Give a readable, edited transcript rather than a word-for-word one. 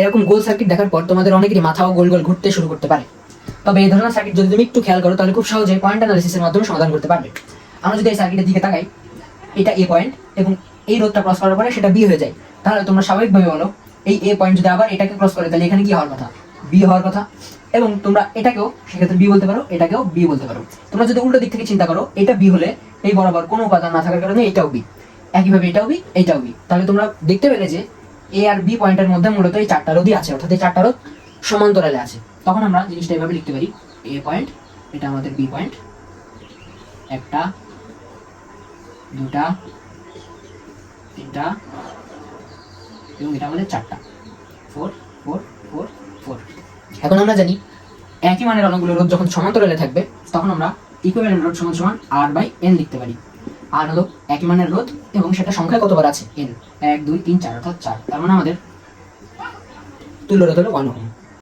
এরকম গোল সার্কিট দেখার পর তোমাদের অনেকেরই মাথাও গোল গোল ঘুরতে শুরু করতে পারে। তবে এই ধরনের সার্কিট যদি তুমি একটু খেয়াল করো তাহলে খুব সহজে পয়েন্ট অ্যানালিসিসের মাধ্যমে সমাধান করতে পারবে। আমরা যদি এই সার্কিটের দিকে তাকাই, এটা এ পয়েন্ট এবং এই রোধটা ক্রস করার পরে সেটা বি হয়ে যায়, তাহলে তোমরা স্বাভাবিকভাবে বলো এই এ পয়েন্ট যদি আবার এটাকে ক্রস করে তাহলে এখানে কি হওয়ার কথা? বি হওয়ার কথা। এবং তোমরা এটাকেও সেক্ষেত্রে বি বলতে পারো, এটাকেও বি বলতে পারো। তোমরা যদি উল্টো দিক থেকে চিন্তা করো, এটা বি হলে এই বরাবর কোনো উপাদান না থাকার কারণে এটাও বি, একইভাবে এটাও বি, এটাও বি। তাহলে তোমরা দেখতে পেলে যে এ আর বি পয়েন্টের মধ্যে মূলত এই চারটা রোধই আছে, অর্থাৎ এই চারটা রোধ সমান্তরালে আছে। তখন আমরা জিনিসটা এভাবে লিখতে পারি, এ পয়েন্ট, এটা আমাদের বি পয়েন্ট, একটা, দুটা, তিনটা এবং এটা আমাদের চারটা, 4 4 4 4। এখন আমরা জানি একই মানের অনেকগুলো রোধ যখন সমান্তরালে থাকবে তখন আমরা ইকুইভ্যালেন্ট রোধ সমান সমান আর বাই এন লিখতে পারি। আর হলো একই মানের রোধ এবং সেটা সংখ্যায় কতবার আছে? এন, 1 2 3 4, অর্থাৎ 4। তার মানে আমাদের তুল্য রোধ হলো 1 ওহম।